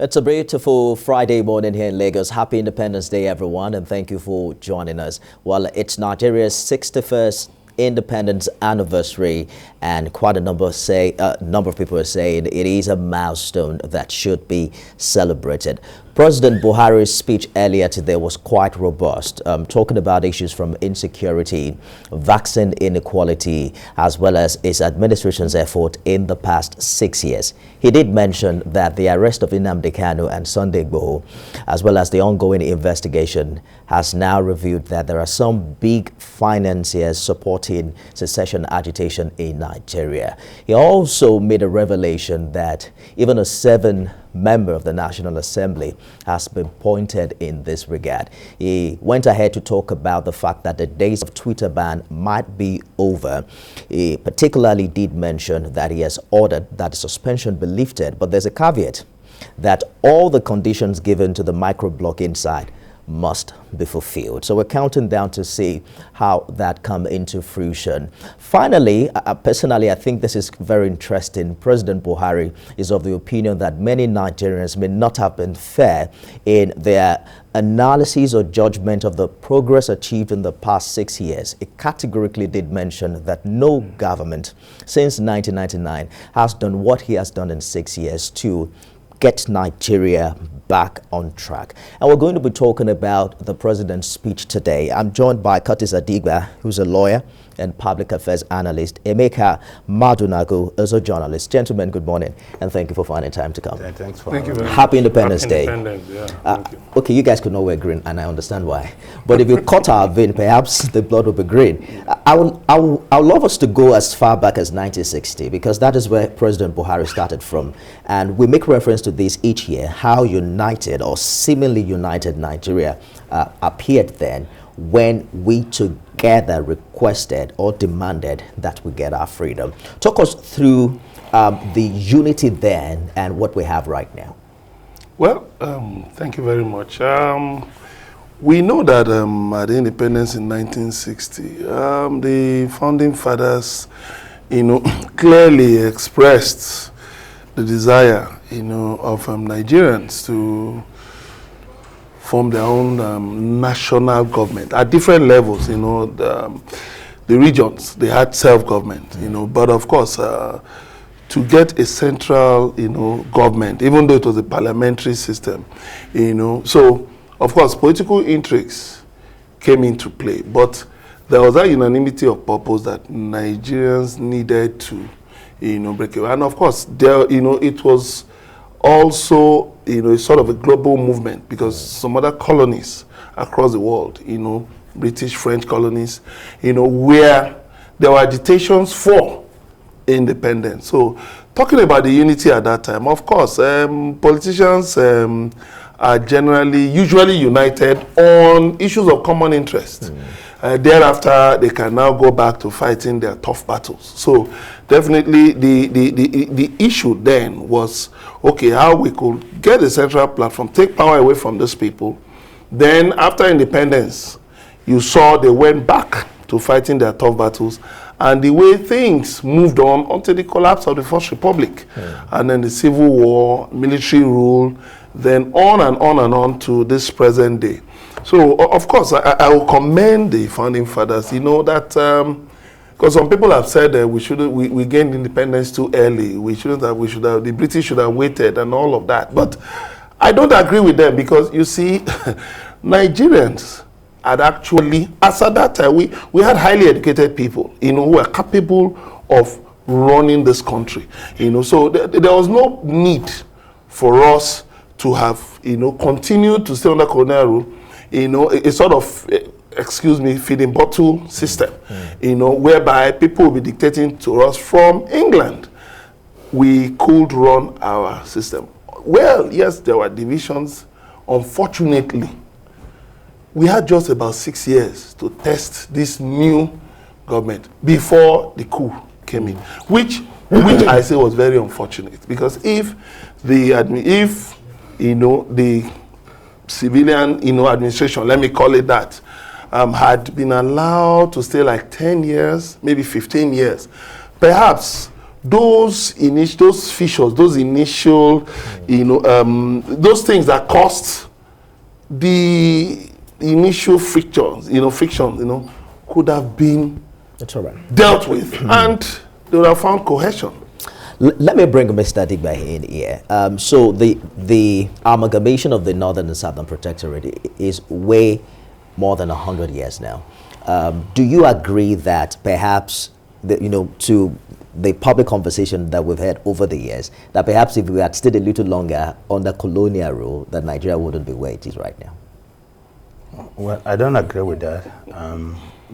It's a beautiful Friday morning here in Lagos. Happy Independence Day, everyone, and thank you for joining us. Well, it's Nigeria's 61st independence anniversary, and quite a number of people are saying it is a milestone that should be celebrated. President Buhari's speech earlier today was quite robust, talking about issues from insecurity, vaccine inequality, as well as his administration's effort in the past 6 years. He did mention that the arrest of Nnamdi Kanu and Sunday Igboho, as well as the ongoing investigation, has now revealed that there are some big financiers supporting secession agitation in Nigeria. He also made a revelation that even a 7-member of the National Assembly has been appointed in this regard. He went ahead to talk about the fact that the days of Twitter ban might be over. He particularly did mention that he has ordered that the suspension be lifted, but there's a caveat that all the conditions given to the microblock inside must be fulfilled. So we're counting down to see how that come into fruition. Finally, personally, I think this is very interesting. President Buhari is of the opinion that many Nigerians may not have been fair in their analysis or judgment of the progress achieved in the past 6 years. It categorically did mention that no government since 1999 has done what he has done in 6 years to get Nigeria back on track. And we're going to be talking about the president's speech today. I'm joined by Kurtis Adigba, who's a lawyer and public affairs analyst. Emeka Madunagu is a journalist. Gentlemen, good morning, and thank you for finding time to come. Thanks for having me. Happy Independence Day. Thank you. Okay, you guys could not wear green, and I understand why. But if you cut our vein, perhaps the blood will be green. I would love us to go as far back as 1960, because that is where President Buhari started from. And we make reference to this each year, how united or seemingly united Nigeria appeared then when we together requested or demanded that we get our freedom. Talk us through the unity then and what we have right now. Well, thank you very much. We know that at the independence in 1960, the founding fathers, clearly expressed the desire, of Nigerians to form their own national government at different levels. The regions, they had self-government, but of course, to get a central, government, even though it was a parliamentary system, so of course, political intrigues came into play, but there was that unanimity of purpose that Nigerians needed to, break away. And of course, there, it was also, sort of a global movement, because some other colonies across the world, British, French colonies, where there were agitations for independence. So talking about the unity at that time, of course, politicians are usually united on issues of common interest. Thereafter, they can now go back to fighting their tough battles. So definitely the issue then was, okay, how we could get a central platform, take power away from these people. Then after independence, you saw they went back to fighting their tough battles, and the way things moved on until the collapse of the First Republic, and then the Civil War, military rule, then on and on and on to this present day. So, of course, I will commend the founding fathers, that, because some people have said that we gained independence too early, the British should have waited and all of that. But I don't agree with them, because you see, Nigerians had actually, as at that time, we had highly educated people, who were capable of running this country, so there was no need for us to have, continued to stay under colonial rule, a sort of, feeding bottle system, whereby people will be dictating to us from England. We could run our system. Well, yes, there were divisions. Unfortunately, we had just about 6 years to test this new government before the coup came in, which I say was very unfortunate, because if the civilian, administration, let me call it that, had been allowed to stay like 10 years, maybe 15 years, perhaps those fissures, those initial, those things that caused the initial frictions, could have been dealt with, and they would have found cohesion. Let me bring Mr. Adigba in here. So the amalgamation of the Northern and Southern Protectorate is way more than 100 years now. Do you agree that perhaps, to the public conversation that we've had over the years, that perhaps if we had stayed a little longer under colonial rule, that Nigeria wouldn't be where it is right now? Well, I don't agree with that,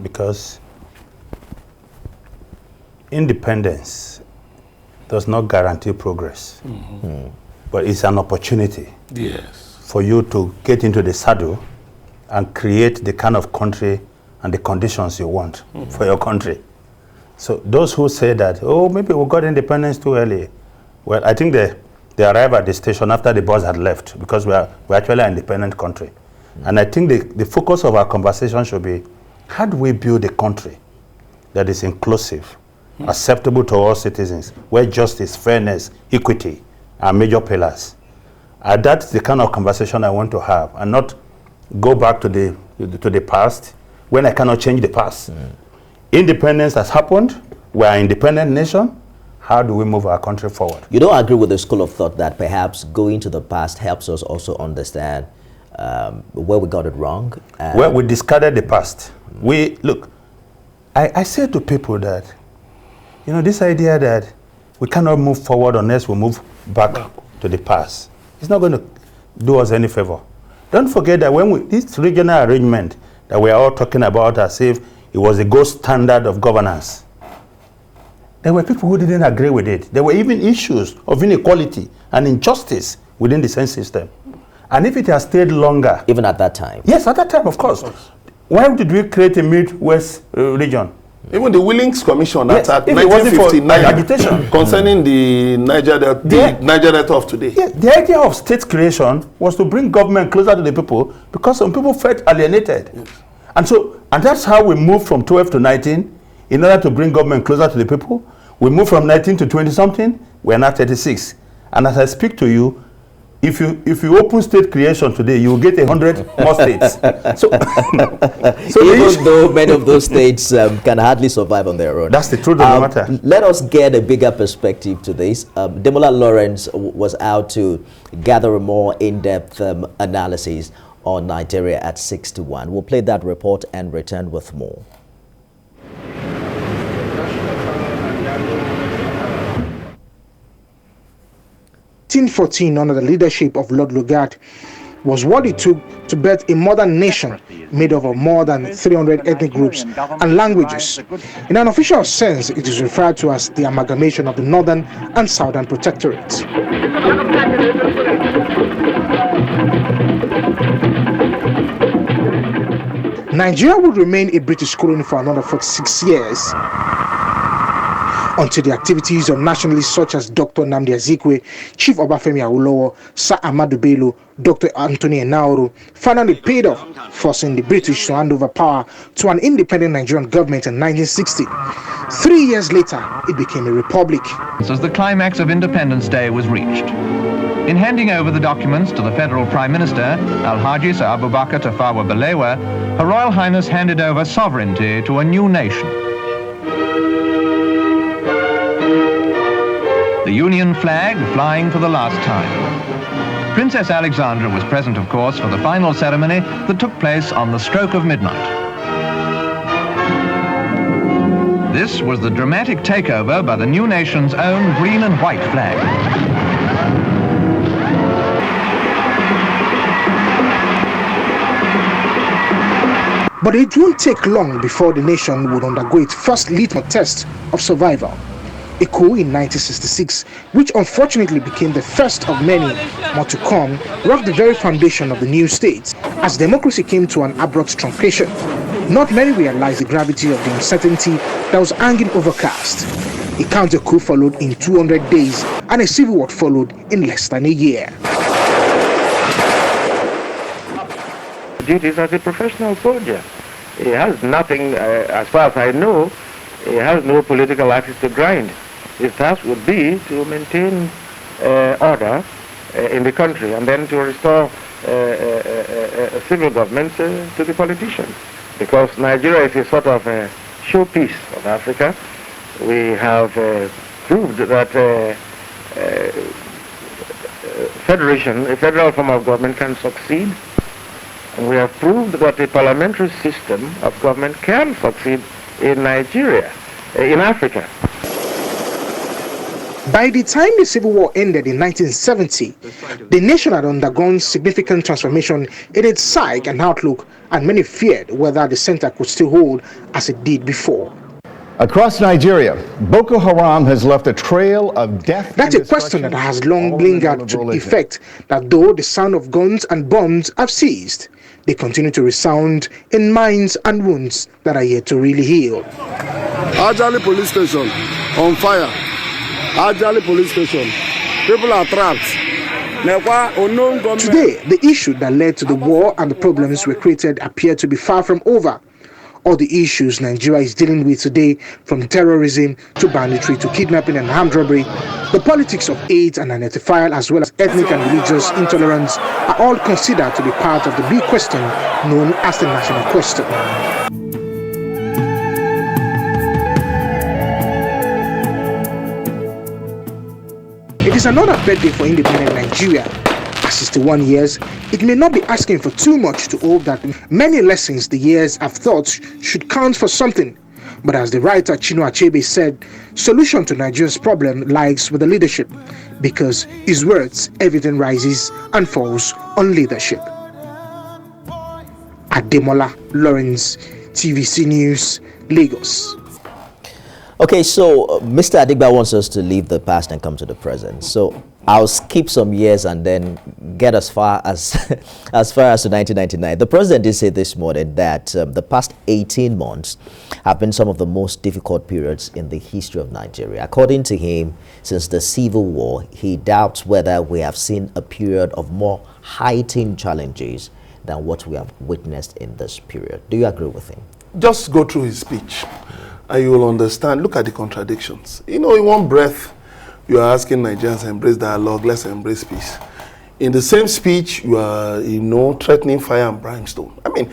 because independence does not guarantee progress, but it's an opportunity for you to get into the saddle and create the kind of country and the conditions you want for your country. So those who say that, oh, maybe we got independence too early, well, I think they arrived at the station after the boss had left, because we're actually an independent country. And I think the focus of our conversation should be, how do we build a country that is inclusive, acceptable to all citizens, where justice, fairness, equity are major pillars? And that's the kind of conversation I want to have, and not go back to the past when I cannot change the past. Independence has happened. We're an independent nation. How do we move our country forward? You don't agree with the school of thought that perhaps going to the past helps us also understand where we got it wrong? Well, we discarded the past. Look, I say to people that, this idea that we cannot move forward unless we move back to the past, it's not going to do us any favor. Don't forget that this regional arrangement that we are all talking about as if it was a gold standard of governance, there were people who didn't agree with it. There were even issues of inequality and injustice within the same system. And if it has stayed longer... Even at that time? Yes, at that time, of course. Why did we create a Midwest region? Even the Willings Commission at 1959 agitation concerning the Niger Delta of today. Yeah, the idea of state creation was to bring government closer to the people, because some people felt alienated. Yes. And that's how we moved from 12 to 19 in order to bring government closer to the people. We moved from 19 to 20 something. We're now 36. And as I speak to you, if you open state creation today, you will get 100 more states. So even though many of those states can hardly survive on their own. That's the truth of the matter. Let us get a bigger perspective to this. Demola Lawrence was out to gather a more in-depth analysis on Nigeria at 6-1. We'll play that report and return with more. 1814, under the leadership of Lord Lugard, was what it took to birth a modern nation made up of more than 300 ethnic groups and languages. In an official sense, it is referred to as the amalgamation of the Northern and Southern Protectorates. Nigeria would remain a British colony for another 46 years, until the activities of nationalists such as Dr. Nnamdi Azikiwe, Chief Obafemi Awolowo, Sir Ahmadu Bello, Dr. Anthony Enahoro finally paid off, forcing the British to hand over power to an independent Nigerian government in 1960. 3 years later, it became a republic. As the climax of Independence Day was reached. In handing over the documents to the Federal Prime Minister, Alhaji Sir Abubakar Tafawa Balewa, Her Royal Highness handed over sovereignty to a new nation. The Union flag flying for the last time. Princess Alexandra was present, of course, for the final ceremony that took place on the stroke of midnight. This was the dramatic takeover by the new nation's own green and white flag. But it won't take long before the nation would undergo its first litmus test of survival. A coup in 1966, which unfortunately became the first of many more to come, rocked the very foundation of the new state. As democracy came to an abrupt truncation, not many realized the gravity of the uncertainty that was hanging over caste. A counter coup followed in 200 days, and a civil war followed in less than a year. Duties as a professional soldier. He has nothing, as far as I know, he has no political axe to grind. his task would be to maintain order in the country and then to restore a civil government to the politicians. Because Nigeria is a sort of showpiece of Africa. We have proved that federation, a federal form of government, can succeed. And we have proved that a parliamentary system of government can succeed in Nigeria, in Africa. By the time the Civil War ended in 1970, the nation had undergone significant transformation in its psyche and outlook, and many feared whether the center could still hold as it did before. Across Nigeria, Boko Haram has left a trail of death. That's a question that has long lingered to the effect that though the sound of guns and bombs have ceased, they continue to resound in minds and wounds that are yet to really heal. Ajali police station on fire. Ajali police station. People are trapped. Today, the issue that led to the war and the problems were created appear to be far from over. All the issues Nigeria is dealing with today, from terrorism to banditry to kidnapping and armed robbery, the politics of AIDS and identifier, as well as ethnic and religious intolerance, are all considered to be part of the big question known as the national question. It is another birthday for independent Nigeria. At 61 years, it may not be asking for too much to hope that many lessons the years have taught should count for something. But as the writer Chino Achebe said, solution to Nigeria's problem lies with the leadership, because his words, everything rises and falls on leadership. Ademola Lawrence, TVC News, Lagos. Okay, so Mr. Adigba wants us to leave the past and come to the present. So I'll skip some years and then get as far as as far as to 1999. The president did say this morning that the past 18 months have been some of the most difficult periods in the history of Nigeria. According to him, since the Civil War, he doubts whether we have seen a period of more heightened challenges than what we have witnessed in this period. Do you agree with him? Just go through his speech and you will understand. Look at the contradictions. You know, in one breath, you are asking Nigerians to embrace dialogue, let's embrace peace. In the same speech, you are, threatening fire and brimstone. I mean,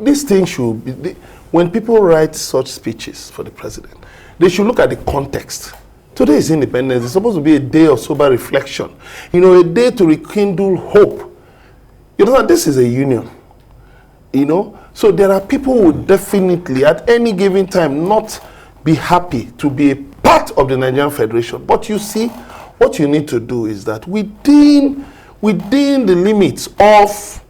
this thing should be, when people write such speeches for the president, they should look at the context. Today is independence. It's supposed to be a day of sober reflection. A day to rekindle hope. This is a union. So there are people who would definitely, at any given time, not be happy to be a part of the Nigerian Federation. But you see, what you need to do is that within the limits of,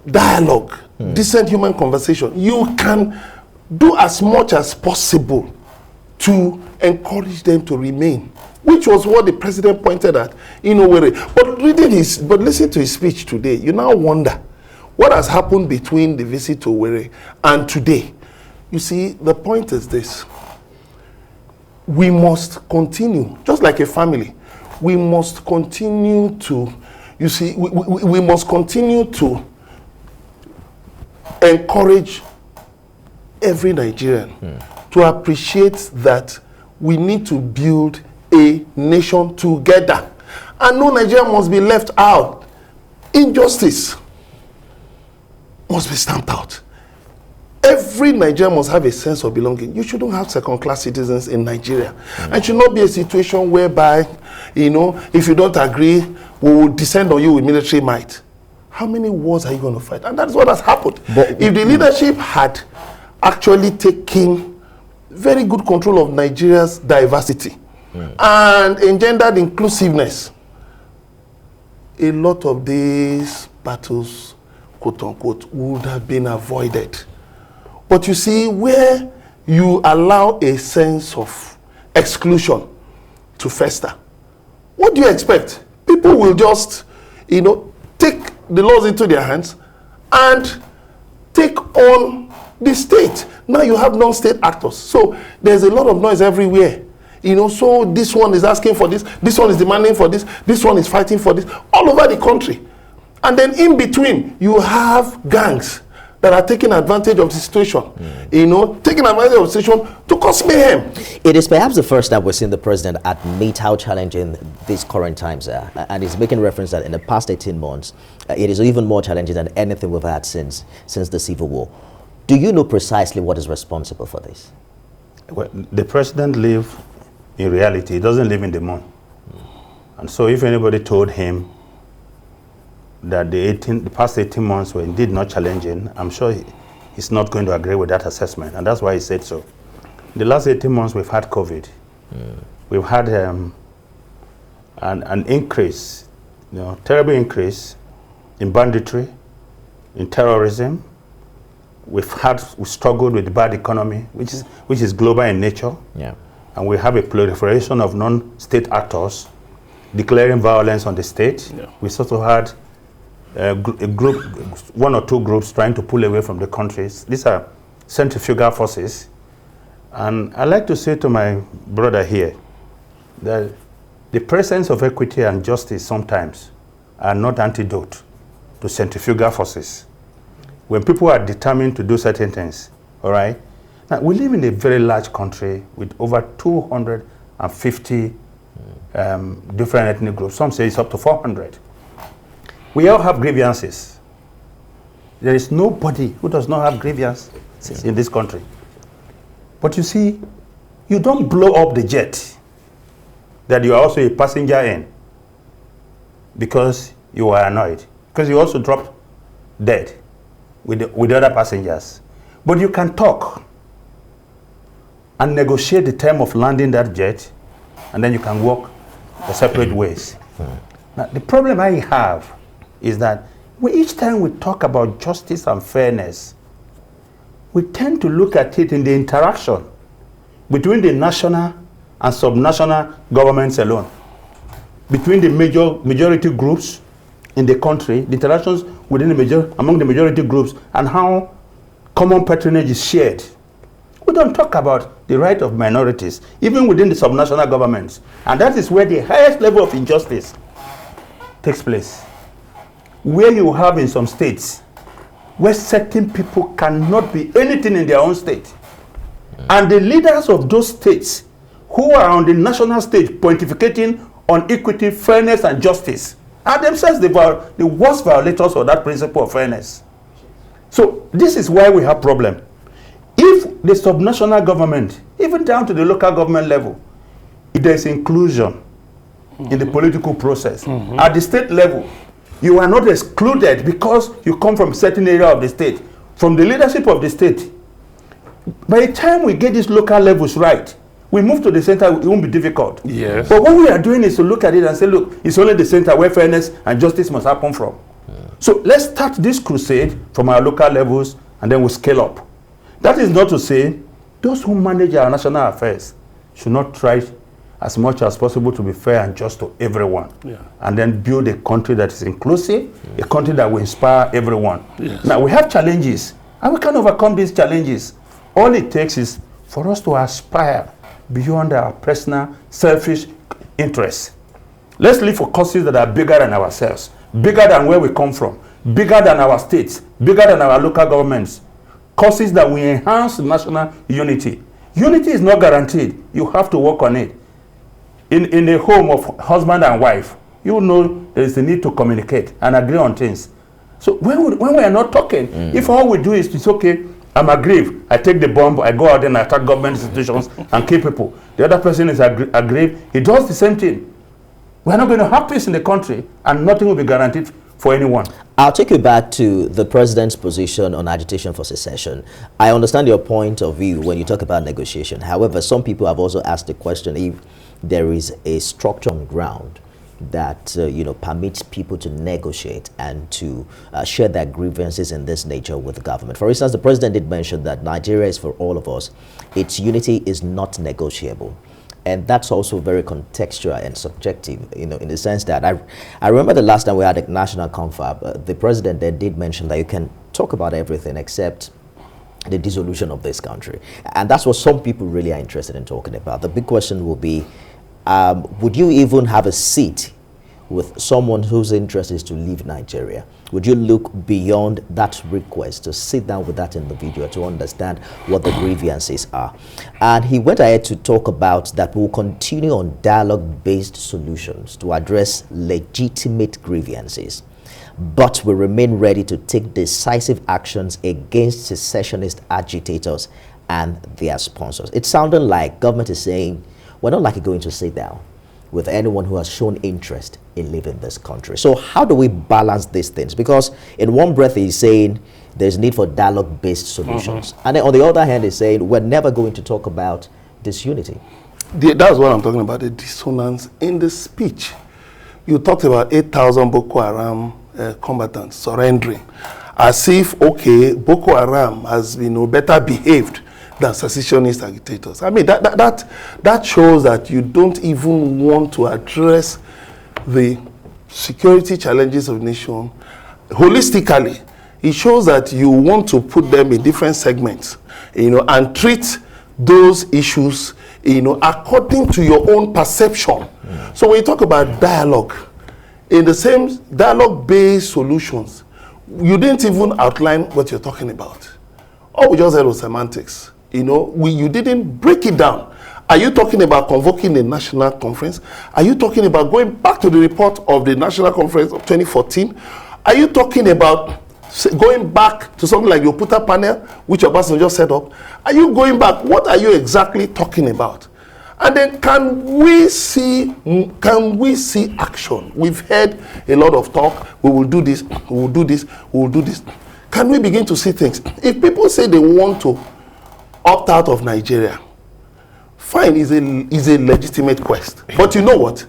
dialogue, decent human conversation, you can do as much as possible to encourage them to remain, which was what the president pointed at in Owerri. But listen to his speech today, you now wonder what has happened between the visit to Owerri and today. You see, the point is this. We must continue, just like a family, we must continue to, we must continue to encourage every Nigerian to appreciate that we need to build a nation together. And no Nigerian must be left out. Injustice must be stamped out. Every Nigerian must have a sense of belonging. You shouldn't have second-class citizens in Nigeria. And it should not be a situation whereby, if you don't agree, we will descend on you with military might. How many wars are you going to fight? And that's what has happened. But if the leadership had actually taken very good control of Nigeria's diversity and engendered inclusiveness, a lot of these battles, quote-unquote, would have been avoided. But you see, where you allow a sense of exclusion to fester, what do you expect? People will just, take the laws into their hands and take on the state. Now you have non-state actors. So there's a lot of noise everywhere. So this one is asking for this one is demanding for this one is fighting for this, all over the country. And then in between, you have gangs that are taking advantage of the situation, taking advantage of the situation to cause mayhem. It is perhaps the first time we're seeing the president admit how challenging these current times are, and he's making reference that in the past 18 months, it is even more challenging than anything we've had since the Civil War. Do you know precisely what is responsible for this? Well, the president lives in reality. He doesn't live in the moon. And so if anybody told him that the past 18 months were indeed not challenging, I'm sure he's not going to agree with that assessment, and that's why he said so. The last 18 months we've had COVID. We've had an increase, terrible increase in banditry, in terrorism. We struggled with the bad economy, which is global in nature. Yeah. And we have a proliferation of non-state actors declaring violence on the state. Yeah. We also had one or two groups trying to pull away from the countries. These are centrifugal forces. And I like to say to my brother here that the presence of equity and justice sometimes are not antidote to centrifugal forces. When people are determined to do certain things, all right? Now, we live in a very large country with over 250 different ethnic groups. Some say it's up to 400. We all have grievances. There is nobody who does not have grievances in this country. But you see, you don't blow up the jet that you are also a passenger in because you are annoyed. Because you also dropped dead with other passengers. But you can talk and negotiate the time of landing that jet, and then you can walk the separate ways. Now, the problem I have is that each time we talk about justice and fairness, we tend to look at it in the interaction between the national and subnational governments alone, between the majority groups in the country, the interactions within among the majority groups, and how common patronage is shared. We don't talk about the right of minorities, even within the subnational governments. And that is where the highest level of injustice takes place. Where you have in some states, where certain people cannot be anything in their own state. And the leaders of those states who are on the national stage pontificating on equity, fairness, and justice are themselves the worst violators of that principle of fairness. So this is why we have problem. If the subnational government, even down to the local government level, if there is inclusion in the political process, at the state level, you are not excluded because you come from a certain area of the state, from the leadership of the state. By the time we get these local levels right, we move to the center, it won't be difficult. Yes. But what we are doing is to look at it and say, look, it's only the center where fairness and justice must happen from. So let's start this crusade from our local levels, and then we'll scale up. That is not to say those who manage our national affairs should not try as much as possible to be fair and just to everyone. And then build a country that is inclusive, a country that will inspire everyone. Yes. Now, we have challenges, and we can overcome these challenges. All it takes is for us to aspire beyond our personal, selfish interests. Let's live for causes that are bigger than ourselves, bigger than where we come from, bigger than our states, bigger than our local governments. Causes that will enhance national unity. Unity is not guaranteed. You have to work on it. In a home of husband and wife, you know there is a need to communicate and agree on things. So when we are not talking, if all we do is it's okay, I'm aggrieved, I take the bomb, I go out and attack government institutions and kill people. The other person is aggrieved, he does the same thing. We're not going to have peace in the country, and nothing will be guaranteed for anyone. I'll take you back to the president's position on agitation for secession. I understand your point of view when you talk about negotiation. However, some people have also asked the question if there is a structure on ground that permits people to negotiate and to share their grievances in this nature with the government. For instance, the president did mention that Nigeria is for all of us. Its unity is not negotiable. And that's also very contextual and subjective, in the sense that I remember the last time we had a national confab, the president then did mention that you can talk about everything except the dissolution of this country. And that's what some people really are interested in talking about. The big question will be, would you even have a seat with someone whose interest is to leave Nigeria, would you look beyond that request to sit down with that individual to understand what the grievances are? And he went ahead to talk about that we will continue on dialogue-based solutions to address legitimate grievances, but we remain ready to take decisive actions against secessionist agitators and their sponsors. It sounded like government is saying, we're not likely going to sit down with anyone who has shown interest in leaving this country. So how do we balance these things? Because in one breath he's saying there's need for dialogue-based solutions. And then on the other hand he's saying we're never going to talk about disunity. That's what I'm talking about, the dissonance in the speech. You talked about 8,000 Boko Haram combatants surrendering, as if, okay, Boko Haram has been better behaved than secessionist agitators. I mean, that shows that you don't even want to address the security challenges of the nation holistically. It shows that you want to put them in different segments, and treat those issues, according to your own perception. So when you talk about dialogue, in the same dialogue-based solutions, you didn't even outline what you're talking about. All we just said was semantics. You didn't break it down. Are you talking about convoking a national conference? Are you talking about going back to the report of the national conference of 2014? Are you talking about going back to something like your Oputa panel, which Obasanjo just set up? Are you going back? What are you exactly talking about? And then can we see action? We've heard a lot of talk. We will do this, we will do this, we will do this. Can we begin to see things? If people say they want to opt out of Nigeria, fine, is a legitimate quest. But you know what?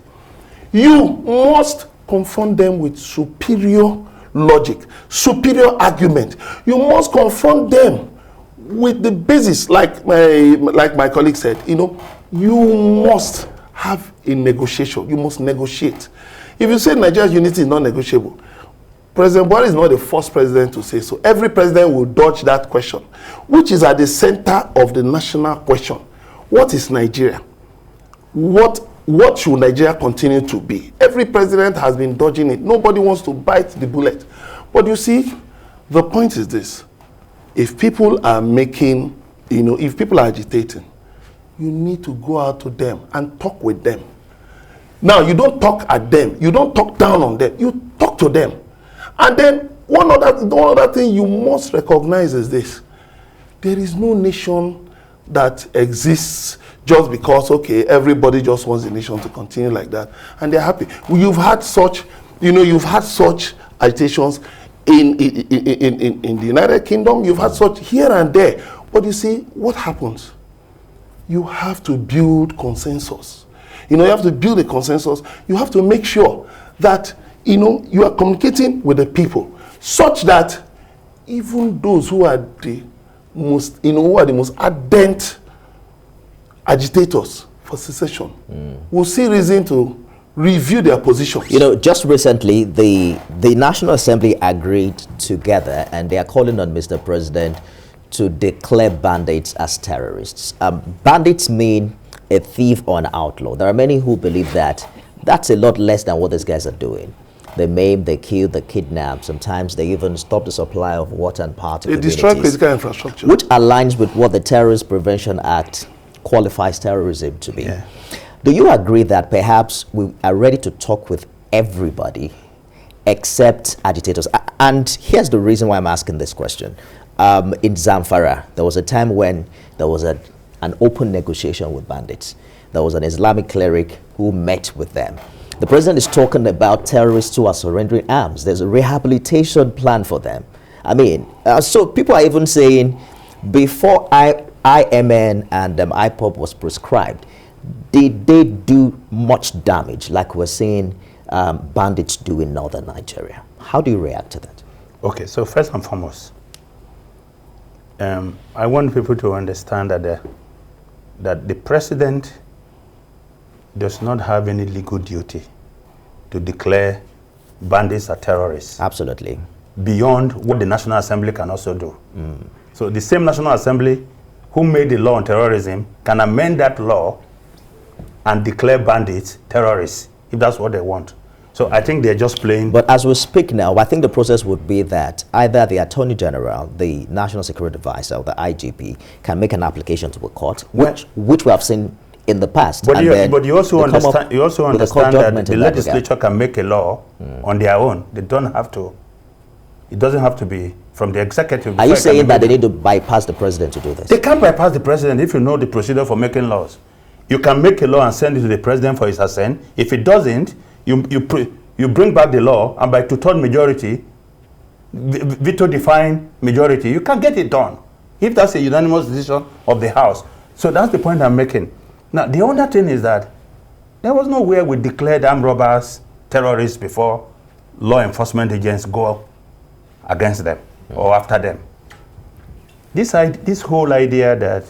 You must confront them with superior logic, superior argument. You must confront them with the basis, like my colleague said. You must have a negotiation. You must negotiate. If you say Nigeria's unity is not negotiable, President Buhari is not the first president to say so. Every president will dodge that question, which is at the center of the national question. What is Nigeria? What should Nigeria continue to be? Every president has been dodging it. Nobody wants to bite the bullet. But you see, the point is this. If people are making, if people are agitating, you need to go out to them and talk with them. Now, you don't talk at them. You don't talk down on them. You talk to them. And then one other thing you must recognize is this. There is no nation that exists just because, okay, everybody just wants the nation to continue like that, and they're happy. You've had such agitations in the United Kingdom. You've had such here and there. But you see, what happens? You have to build consensus. You have to build a consensus. You have to make sure that you are communicating with the people such that even those who are the most, ardent agitators for secession will see reason to review their positions. Just recently, the National Assembly agreed together, and they are calling on Mr. President to declare bandits as terrorists. Bandits mean a thief or an outlaw. There are many who believe that that's a lot less than what these guys are doing. They maim, they kill, they kidnap. Sometimes they even stop the supply of water and power to communities. They destroy critical infrastructure. Which aligns with what the Terrorist Prevention Act qualifies terrorism to be. Yeah. Do you agree that perhaps we are ready to talk with everybody except agitators? And here's the reason why I'm asking this question. In Zamfara, there was a time when there was an open negotiation with bandits. There was an Islamic cleric who met with them. The president is talking about terrorists who are surrendering arms. There's a rehabilitation plan for them. I mean, so people are even saying before IMN and IPOP was prescribed, did they do much damage like we're seeing bandits do in northern Nigeria? How do you react to that? Okay, so first and foremost, I want people to understand that the president does not have any legal duty to declare bandits as terrorists. Absolutely. Beyond what the National Assembly can also do. So the same National Assembly who made the law on terrorism can amend that law and declare bandits terrorists if that's what they want. So I think they're just playing. But as we speak now, I think the process would be that either the Attorney General, the National Security Advisor, or the IGP can make an application to a court, which we have seen in the past. But you also understand that the legislature can make a law on their own. They don't have to. It doesn't have to be from the executive. Are you saying that they need to bypass the president to do this? They can't bypass the president if you know the procedure for making laws. You can make a law and send it to the president for his assent. If it doesn't, you bring back the law, and by 2/3 majority, veto-defined majority, you can get it done. If that's a unanimous decision of the House. So that's the point I'm making. Now, the other thing is that there was nowhere we declared armed robbers terrorists before law enforcement agents go against them or after them. This whole idea that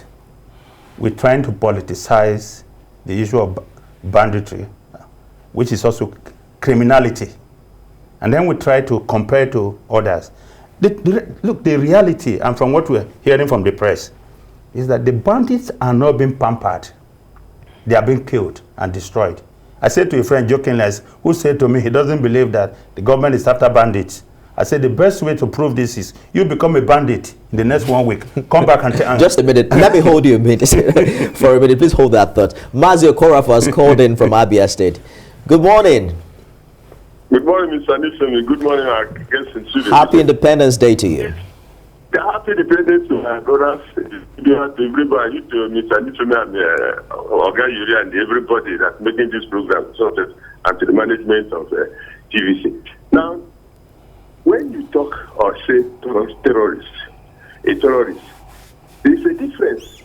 we're trying to politicize the issue of banditry, which is also criminality, and then we try to compare to others. Look, the reality, and from what we're hearing from the press, is that the bandits are not being pampered. They are being killed and destroyed. I said to a friend jokingly, who said to me he doesn't believe that the government is after bandits. I said the best way to prove this is you become a bandit in the next 1 week. Come back and tell. Just a minute. Let me hold you a minute. For a minute, please hold that thought. Mazio Korafa has called in from Abia State. Good morning. Good morning, Mr. Nixon. Good morning, our guests in studio. Happy Independence Day to you. Happy Independence to my brothers, to everybody, to Mr. Nixon and Oga Yuri and everybody that's making this program, and to the management of TVC. Now, when you talk or say terrorist, a terrorist, there's a difference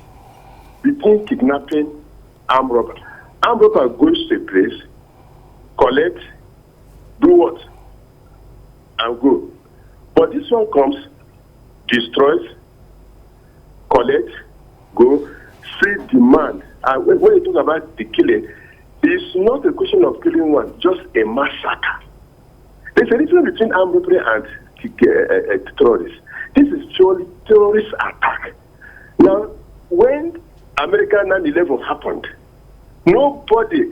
between kidnapping and armed robber. Armed robber goes to a place, collect, do what, and go. But this one comes, destroys, collect, go, still demand. And when you talk about the killing, it's not a question of killing one, just a massacre. There's a difference between armed robbery and terrorists. This is purely terrorist attack. Now, when American 9/11 happened, nobody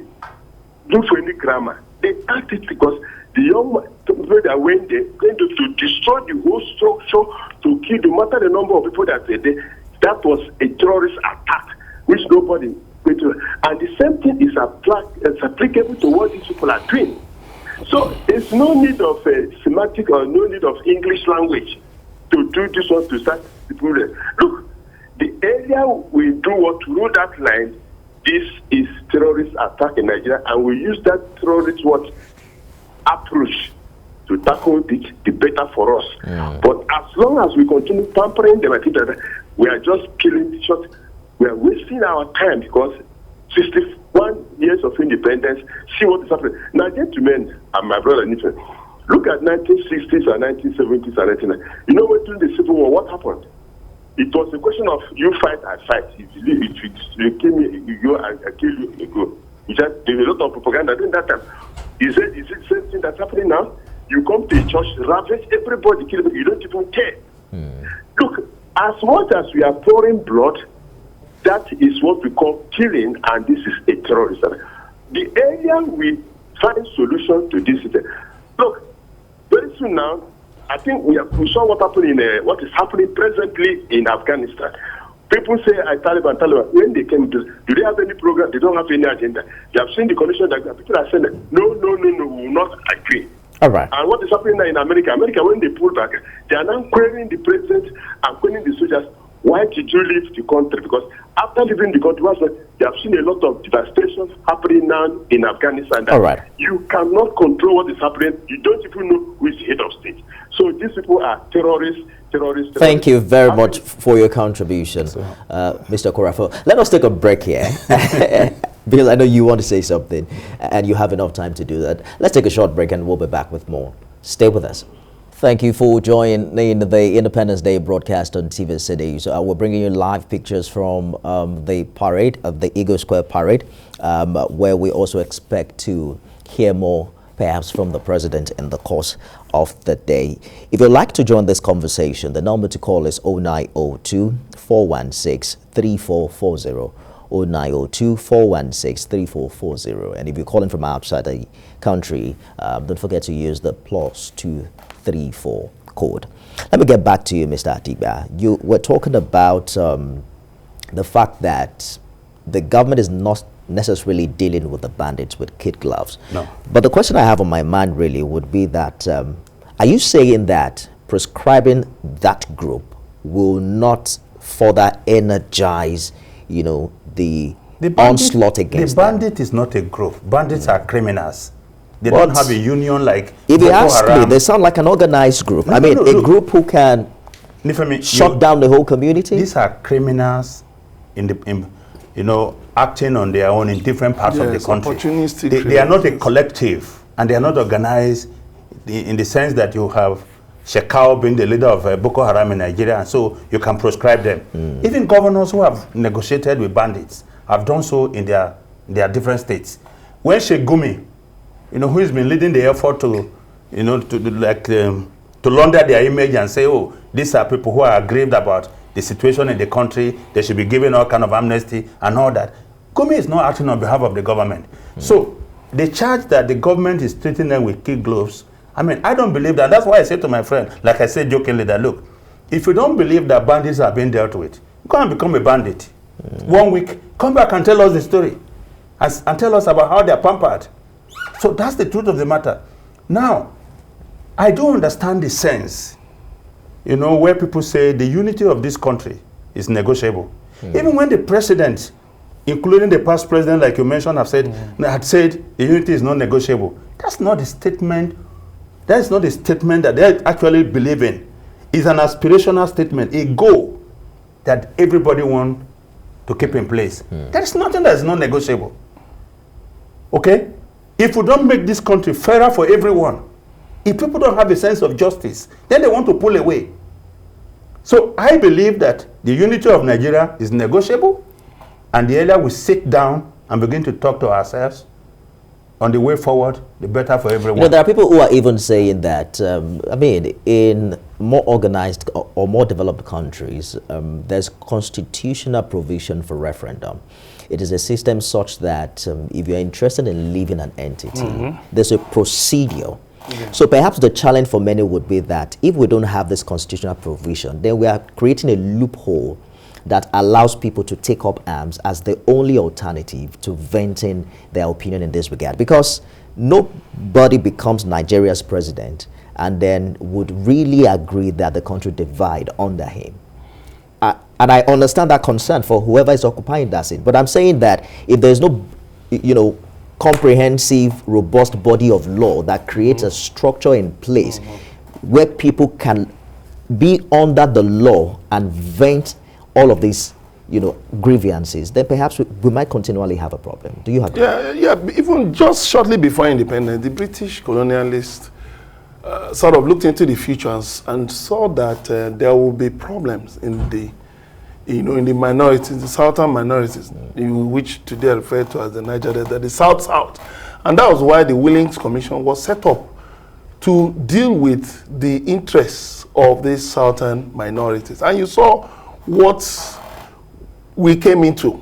looked for any grammar. They acted because the young people that went there going to destroy the whole structure, to kill no matter the number of people that were there. That was a terrorist attack, which nobody went to. And the same thing is applicable to what these people are doing. So there's no need of semantic or no need of English language to do this one to start the problem. Look, the area we do what to rule that line, this is terrorist attack in Nigeria, and we use that terrorist approach to tackle it, the better for us. Yeah. But as long as we continue pampering them, I think that we are just killing short. We are wasting our time because 61 years of independence, see what is happening. Now, gentlemen, and my brother Nixon, look at 1960s and 1970s and 1990s. You know what, during the Civil War, what happened? It was a question of you fight, I fight. If you kill me, you go, I kill you, you go. There's a lot of propaganda during that time. Is it the same thing that's happening now? You come to a church, ravage everybody, kill them, you don't even care. Look, as much as we are pouring blood, that is what we call killing, and this is a terrorist. The area we find solution to this is look, very soon now, I think we saw what happened in what is happening presently in Afghanistan. People say Taliban. When they came to, do they have any program? They don't have any agenda. They have seen the condition that people are saying, no, we will not agree. All right. And what is happening now in America? When they pull back, they are now querying the president and querying the soldiers. Why did you leave the country? Because after leaving the country, they have seen a lot of devastation happening now in Afghanistan. All right. You cannot control what is happening. You don't even know who is the head of state. So these people are terrorists. Thank you very much for your contribution, Mr. Korafa. Let us take a break here. Because I know you want to say something, and you have enough time to do that. Let's take a short break, and we'll be back with more. Stay with us. Thank you for joining the Independence Day broadcast on TVC News. We're bringing you live pictures from the parade, of the Eagle Square parade, where we also expect to hear more, perhaps from the president in the course of the day. If you'd like to join this conversation, the number to call is 0902 416 3440. 0902-416-3440. And if you're calling from outside the country, don't forget to use the +234 code. Let me get back to you, Mr. Adigba. You were talking about the fact that the government is not necessarily dealing with the bandits with kid gloves. No. But the question I have on my mind really would be that, are you saying that prescribing that group will not further energize, the onslaught against them? The bandit is not a group. Bandits are criminals. They don't have a union like If you ask me, they sound like an organized group. A group who can shut down the whole community. These are criminals acting on their own in different parts of the country. They are not a collective, and they are not organized in the sense that you have Shekau being the leader of Boko Haram in Nigeria, and so you can proscribe them. Even governors who have negotiated with bandits have done so in their different states. When Sheikh Gumi, who has been leading the effort to launder their image and say, oh, these are people who are aggrieved about the situation in the country, they should be given all kind of amnesty and all that. Gumi is not acting on behalf of the government. So the charge that the government is treating them with kid gloves, I don't believe that. That's why I said to my friend, like I said jokingly, that look, if you don't believe that bandits are being dealt with, go and become a bandit. 1 week, come back and tell us the story and tell us about how they're pampered. So that's the truth of the matter. Now, I do understand the sense, where people say the unity of this country is negotiable. Even when the president, including the past president, like you mentioned, had said the unity is not negotiable. That's not a statement. That is not a statement that they actually believe in. It's an aspirational statement, a goal that everybody wants to keep in place. There is nothing that is not negotiable. Okay? If we don't make this country fairer for everyone, if people don't have a sense of justice, then they want to pull away. So I believe that the unity of Nigeria is negotiable, and the earlier we sit down and begin to talk to ourselves on the way forward, the better for everyone. There are people who are even saying that, in more organized or more developed countries, there's constitutional provision for referendum. It is a system such that if you're interested in leaving an entity, there's a procedure. So perhaps the challenge for many would be that if we don't have this constitutional provision, then we are creating a loophole that allows people to take up arms as the only alternative to venting their opinion in this regard. Because nobody becomes Nigeria's president and then would really agree that the country divide under him. And I understand that concern for whoever is occupying that seat. But I'm saying that if there's no, comprehensive, robust body of law that creates a structure in place where people can be under the law and vent all of these, grievances, then perhaps we might continually have a problem. Do you agree? Yeah. Even just shortly before independence, the British colonialists sort of looked into the futures and saw that there will be problems in the minorities, the southern minorities, which today are referred to as the Niger Delta, the South. And that was why the Willings Commission was set up to deal with the interests of these southern minorities. And you saw what we came into,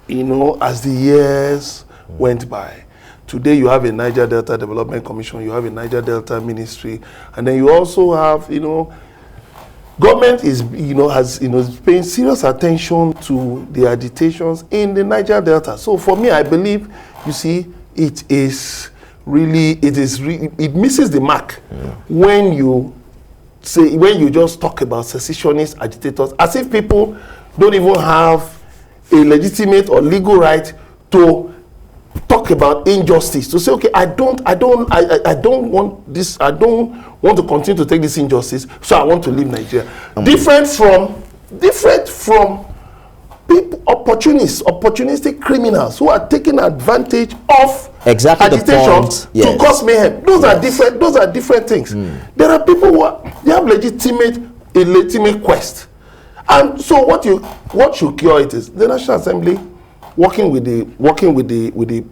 as the years went by. Today you have a Niger Delta Development Commission, you have a Niger Delta Ministry, and then you also have, government is, has, paying serious attention to the agitations in the Niger Delta. So for me, I believe, it misses the mark when you just talk about secessionist agitators, as if people don't even have a legitimate or legal right to talk about injustice, to say, okay, I don't want this, I don't want to continue to take this injustice, so I want to leave Nigeria. Different from people, opportunistic criminals who are taking advantage of agitation to cause mayhem. Those are different things. There are people who they have a legitimate quest. And so what should cure it is the National Assembly working with the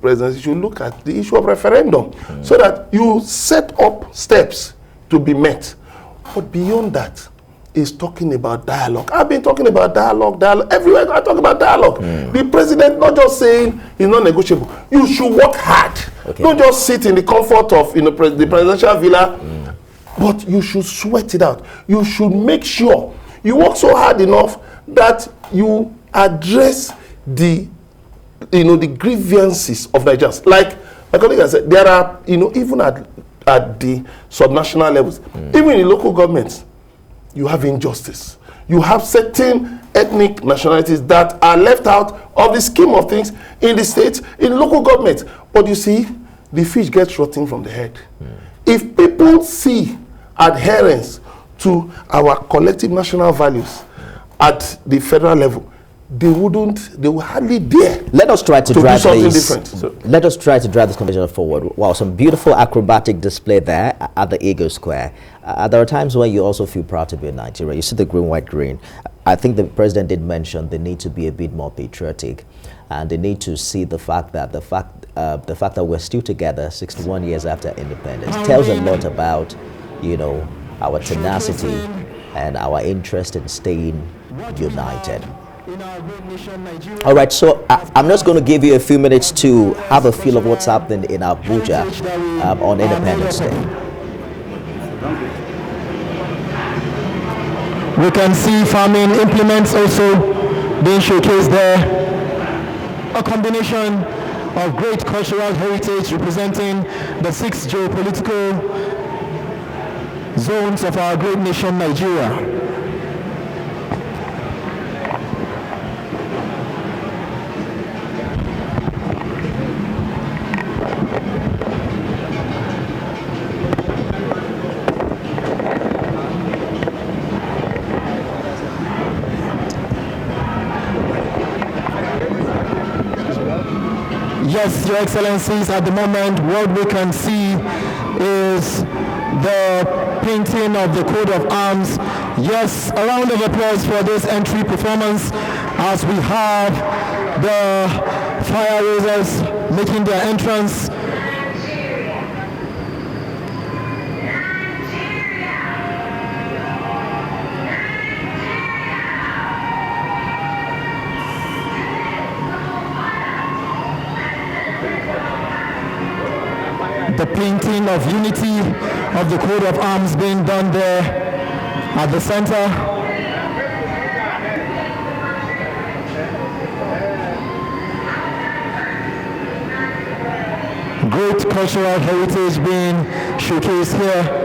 presidency should look at the issue of referendum so that you set up steps to be met. But beyond that, is talking about dialogue. I've been talking about dialogue. Everywhere I talk about dialogue. The president not just saying it's not negotiable. You should work hard. Okay. Don't just sit in the comfort of the presidential villa, but you should sweat it out. You should make sure you work so hard enough that you address the grievances of Nigerians. Like my colleague has said, there are, even at the subnational levels, even in the local governments, you have injustice. You have certain ethnic nationalities that are left out of the scheme of things in the states, in local governments. But you see, the fish gets rotten from the head. If people see adherence to our collective national values at the federal level, they will hardly dare. Let us try to drive something this. Different. Let us try to drive this conversation forward. Wow, some beautiful acrobatic display there at the Eagle Square. There are times when you also feel proud to be in Nigeria. You see the green, white, green. I think the president did mention the need to be a bit more patriotic, and they need to see the fact that the fact that we're still together 61 years after independence tells a lot about, our tenacity and our interest in staying united. All right, so I'm just going to give you a few minutes to have a feel of what's happening in Abuja on Independence Day. We can see farming implements also being showcased there. A combination of great cultural heritage representing the 6 geopolitical zones of our great nation, Nigeria. Yes, Your Excellencies, at the moment what we can see is the painting of the coat of arms. Yes, a round of applause for this entry performance as we have the fire raisers making their entrance. The painting of unity of the coat of arms being done there at the center. Great cultural heritage being showcased here.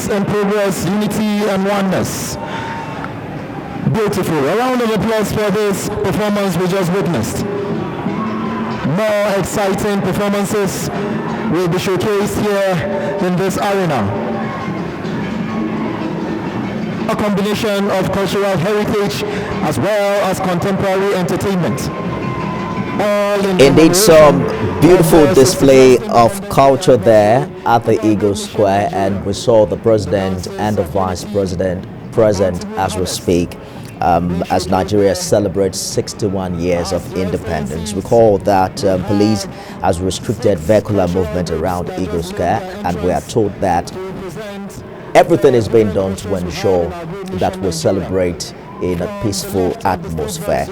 And progress, unity and oneness. Beautiful. A round of applause for this performance we just witnessed. More exciting performances will be showcased here in this arena. A combination of cultural heritage as well as contemporary entertainment. Indeed, some beautiful display of culture there at the Eagle Square, and we saw the president and the vice president present as we speak as Nigeria celebrates 61 years of independence. Recall that police has restricted vehicular movement around Eagle Square, and we are told that everything is being done to ensure that we celebrate in a peaceful atmosphere.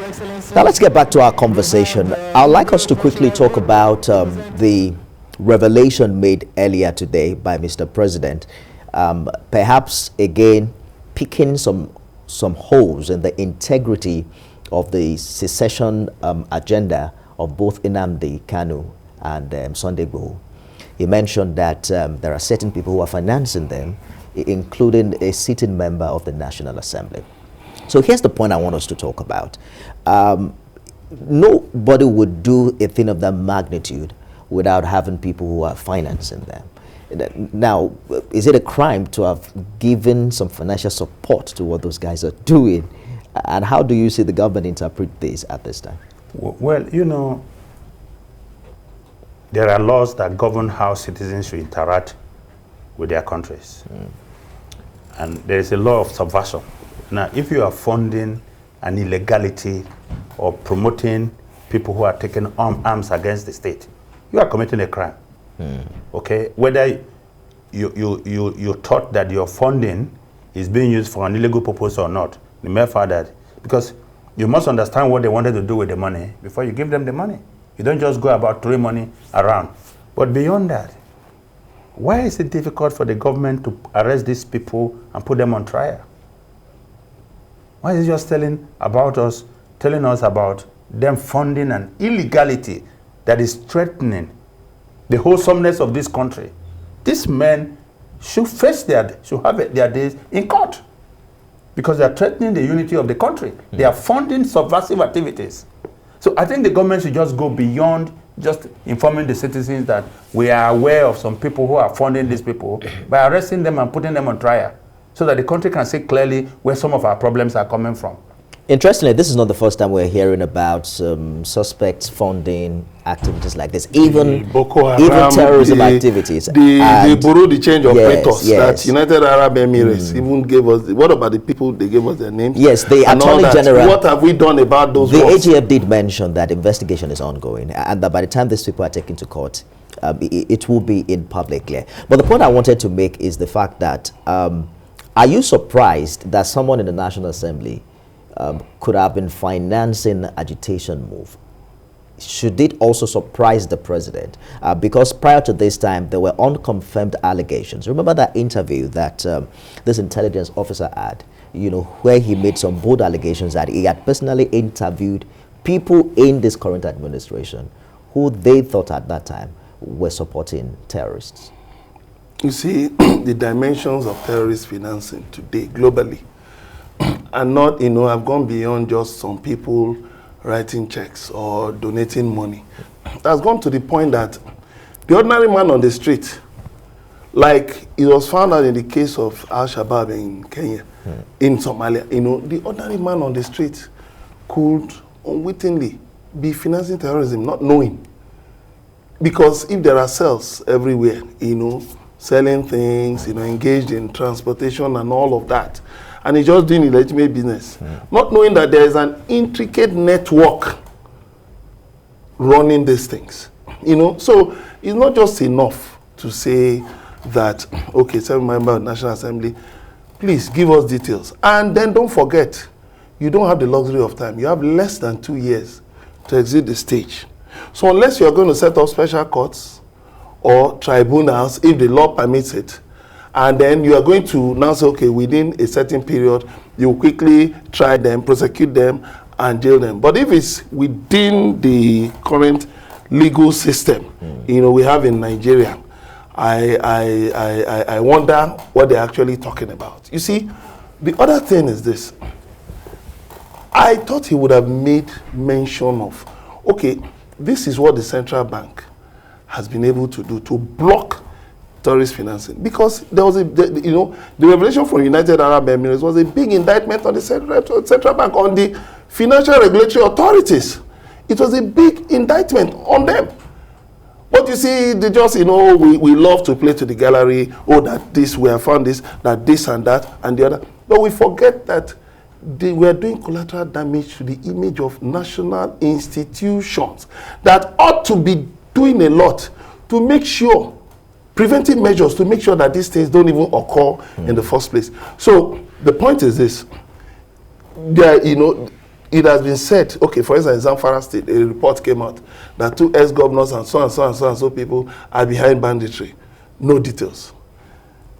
Now let's get back to our conversation. I'd like us to quickly talk about the revelation made earlier today by Mr. President, perhaps again picking some holes in the integrity of the secession agenda of both Nnamdi Kanu and Sunday Igboho. He mentioned that there are certain people who are financing them, including a sitting member of the National Assembly. So here's the point I want us to talk about. Nobody would do a thing of that magnitude without having people who are financing them. Now, is it a crime to have given some financial support to what those guys are doing? And how do you see the government interpret this at this time? Well, there are laws that govern how citizens should interact with their countries. And there is a law of subversion. Now, if you are funding an illegality or promoting people who are taking arms against the state, you are committing a crime. Okay? Whether you thought that your funding is being used for an illegal purpose or not, the mere fact that, because you must understand what they wanted to do with the money before you give them the money. You don't just go about throwing money around. But beyond that, why is it difficult for the government to arrest these people and put them on trial? Why is it just telling us about them funding an illegality that is threatening the wholesomeness of this country? These men should have their days in court because they are threatening the unity of the country. They are funding subversive activities. So I think the government should just go beyond just informing the citizens that we are aware of some people who are funding these people by arresting them and putting them on trial so that the country can see clearly where some of our problems are coming from. Interestingly, this is not the first time we're hearing about suspects funding activities like this, even terrorism activities. They borrowed the change operators that United Arab Emirates even gave us. What about the people they gave us their names? Yes, the Attorney General. What have we done about those? The AGF did mention that investigation is ongoing and that by the time these people are taken to court, it will be in public clear. But the point I wanted to make is the fact that are you surprised that someone in the National Assembly could have been financing agitation move? Should it also surprise the president? Because prior to this time, there were unconfirmed allegations. Remember that interview that this intelligence officer had, where he made some bold allegations that he had personally interviewed people in this current administration who they thought at that time were supporting terrorists. You see, the dimensions of terrorist financing today, globally, and not, have gone beyond just some people writing checks or donating money. It has gone to the point that the ordinary man on the street, like it was found out in the case of Al-Shabaab in Kenya, in Somalia, the ordinary man on the street could unwittingly be financing terrorism, not knowing. Because if there are cells everywhere, selling things, engaged in transportation and all of that, and he's just doing illegitimate business, not knowing that there is an intricate network running these things. So it's not just enough to say that, okay, 7 members of the National Assembly, please give us details. And then don't forget, you don't have the luxury of time. You have less than 2 years to exit the stage. So unless you're going to set up special courts or tribunals, if the law permits it, and then you are going to now say, okay, within a certain period, you quickly try them, prosecute them, and jail them. But if it's within the current legal system, we have in Nigeria, I wonder what they're actually talking about. You see, the other thing is this. I thought he would have made mention of, okay, this is what the central bank has been able to do to block terrorist financing, because there was the revelation from United Arab Emirates was a big indictment on the central bank, on the financial regulatory authorities. It was a big indictment on them. But you see, they just, we love to play to the gallery, that this, we have found this, that this and that, and the other. But we forget that we are doing collateral damage to the image of national institutions that ought to be doing a lot to make sure, preventive measures to make sure that these things don't even occur in the first place. So the point is this. It has been said, okay, for instance, in Zamfara State, a report came out that 2 ex-governors and so and so and so and so people are behind banditry. No details.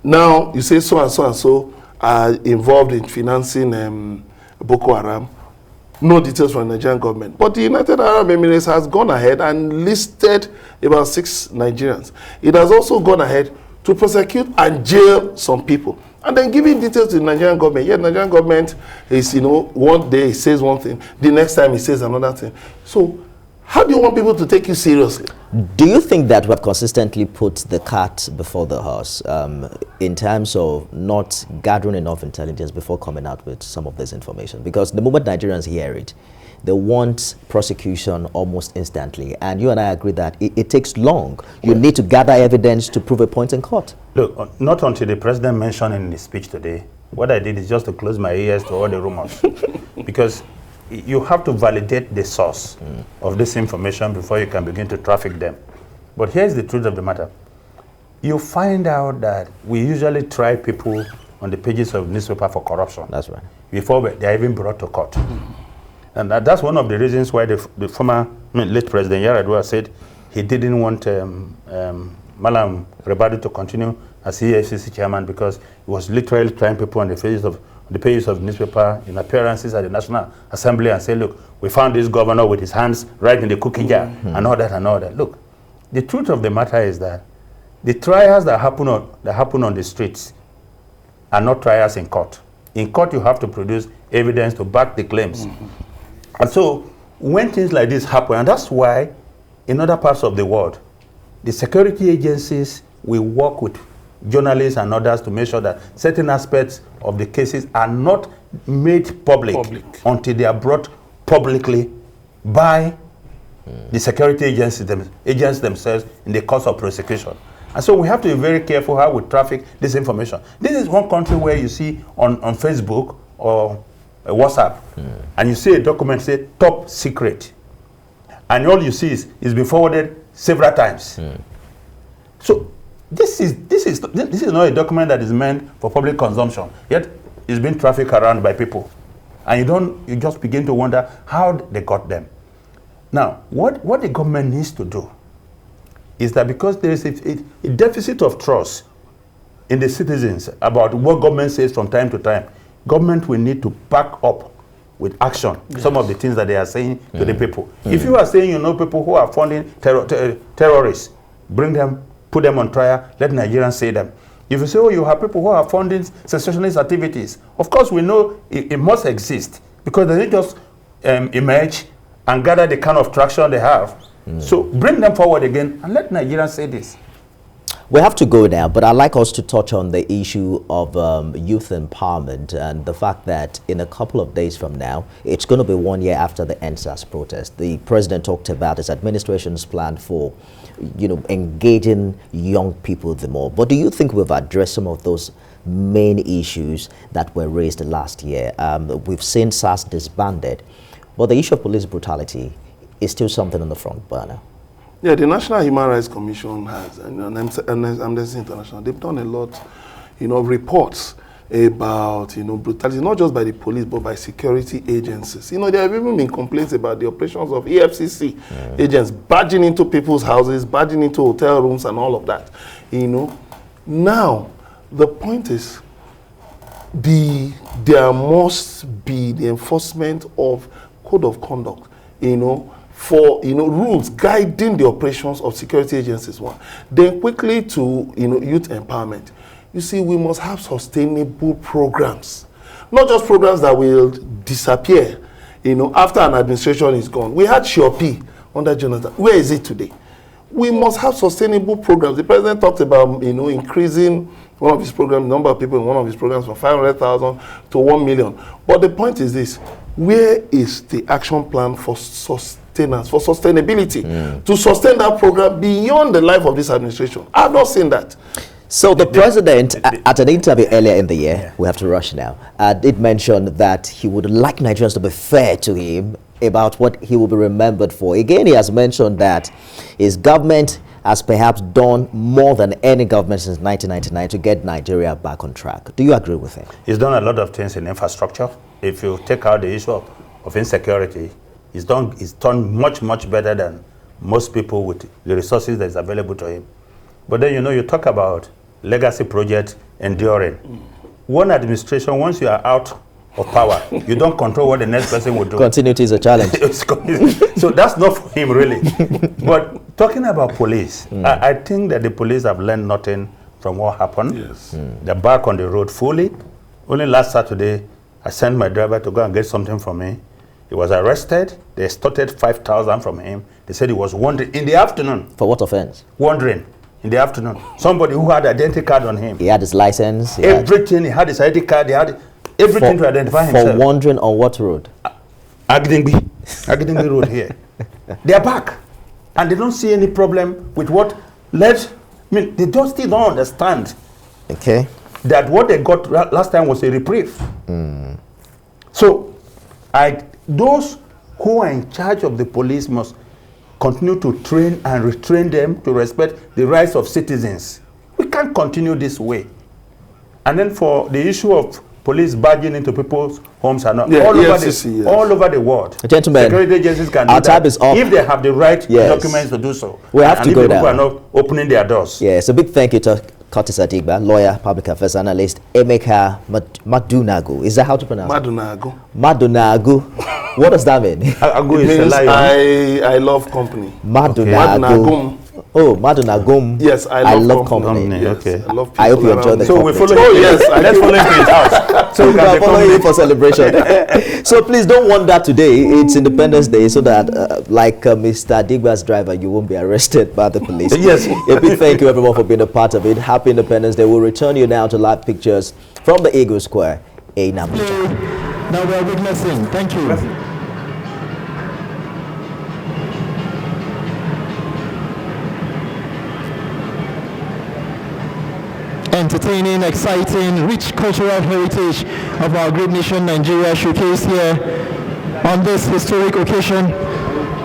Now, you say so and so and so are involved in financing Boko Haram. No details from the Nigerian government. But the United Arab Emirates has gone ahead and listed about 6 Nigerians. It has also gone ahead to prosecute and jail some people. And then giving details to the Nigerian government. Yet the Nigerian government is, one day he says one thing, the next time he says another thing. So how do you want people to take you seriously? Do you think that we have consistently put the cart before the horse in terms of not gathering enough intelligence before coming out with some of this information? Because the moment Nigerians hear it, they want prosecution almost instantly. And you and I agree that it takes long. You need to gather evidence to prove a point in court. Look, not until the president mentioned in his speech today, what I did is just to close my ears to all the rumors. Because you have to validate the source of this information before you can begin to traffic them. But here's the truth of the matter. You find out that we usually try people on the pages of newspaper for corruption. That's right. Before they're even brought to court. And that's one of the reasons why the former late President Yar'Adua said he didn't want Malam Rebadu to continue as EFCC chairman, because he was literally trying people on the pages of newspaper, in appearances at the National Assembly, and say, look, we found this governor with his hands right in the cookie jar, and all that and all that. Look, the truth of the matter is that the trials that happen on the streets are not trials in court. In court, you have to produce evidence to back the claims. And so, when things like this happen, and that's why in other parts of the world, the security agencies will work with journalists and others to make sure that certain aspects of the cases are not made public. Until they are brought publicly by the security agents themselves in the course of prosecution. And so we have to be very careful how we traffic this information. This is one country where you see on Facebook or WhatsApp, and you see a document say top secret, and all you see is it's been forwarded several times. So this is not a document that is meant for public consumption, yet it's been trafficked around by people, and you just begin to wonder how they got them. Now, what the government needs to do is that, because there is a deficit of trust in the citizens about what government says from time to time, government will need to back up with action some of the things that they are saying to the people. If you are saying you know people who are funding terrorists, bring them, put them on trial, let Nigerians say them. If you say, oh, you have people who are funding secessionist activities, of course we know it must exist, because they just emerge and gather the kind of traction they have. So bring them forward again and let Nigerians say this. We have to go now, but I'd like us to touch on the issue of youth empowerment and the fact that in a couple of days from now, it's going to be 1 year after the NSAS protest. The president talked about his administration's plan for, engaging young people the more. But do you think we've addressed some of those main issues that were raised last year? We've seen SARS disbanded, but the issue of police brutality is still something on the front burner. Yeah, the National Human Rights Commission has, and Amnesty International, they've done a lot, reports about, brutality, not just by the police, but by security agencies. There have even been complaints about the operations of EFCC agents barging into people's houses, barging into hotel rooms and all of that. Now, the point is, there must be the enforcement of code of conduct, for rules guiding the operations of security agencies. One, then quickly to youth empowerment. You see, we must have sustainable programs, not just programs that will disappear after an administration is gone. We had Shiopi under Jonathan. Where is it today? We must have sustainable programs. The president talked about increasing one of his programs, number of people in one of his programs from 500,000 to 1 million. But the point is this: where is the action plan for sustainability, to sustain that program beyond the life of this administration? I've not seen that. So the president, at an interview earlier in the year, we have to rush now, did mention that he would like Nigerians to be fair to him about what he will be remembered for. Again, he has mentioned that his government has perhaps done more than any government since 1999 to get Nigeria back on track. Do you agree with him? He's done a lot of things in infrastructure. If you take out the issue of insecurity, he's done much, much better than most people with the resources that is available to him. But then, you talk about legacy projects enduring. One administration, once you are out of power, you don't control what the next person will do. Continuity is a challenge. So that's not for him, really. But talking about police, I think that the police have learned nothing from what happened. Yes. They're back on the road fully. Only last Saturday, I sent my driver to go and get something from me. He was arrested. They extorted 5,000 from him. They said he was wandering in the afternoon. For what offense? Wandering in the afternoon. Somebody who had identity card on him. He had his license. Everything. He had his ID card. He had everything to identify himself. For wandering on what road? Agidingbi Road here. They are back. And they don't see any problem with what led, they just still don't understand. Okay. That what they got last time was a reprieve. So, those who are in charge of the police must continue to train and retrain them to respect the rights of citizens. We can't continue this way. And then for the issue of police barging into people's homes and all over the world, gentlemen, security agencies can do that if they have the right documents to do so. We have to go down. People are not opening their doors. Yes, a big thank you to Kurtis Adigba, lawyer, public affairs analyst, Emeka Madunagu. Is that how to pronounce it? Madunagu. Madunagu. What does that mean? It means I love company. Madunagu. Oh, Madunagum. Yes, I love company. Yes, okay. I love people. I hope you enjoy the company. So we follow you. Yes, let's follow him to his house. So we can follow you for celebration. So please don't wonder today. It's Independence Day, so that like Mr. Adigba's driver, you won't be arrested by the police. Yes. A big thank you everyone for being a part of it. Happy Independence Day. We'll return you now to live pictures from the Eagle Square in Abuja. Now we are witnessing. Thank you. Entertaining, exciting, rich cultural heritage of our great nation Nigeria showcased here on this historic occasion,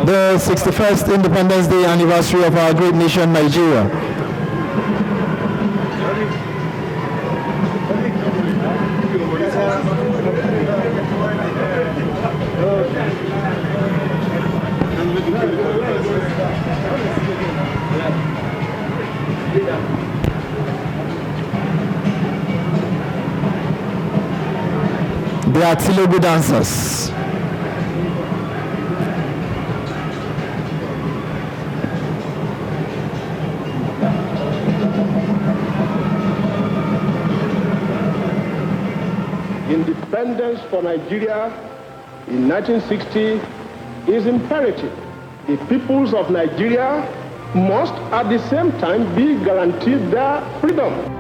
the 61st Independence Day anniversary of our great nation Nigeria. They are Tilogu dancers. Independence for Nigeria in 1960 is imperative. The peoples of Nigeria must at the same time be guaranteed their freedom.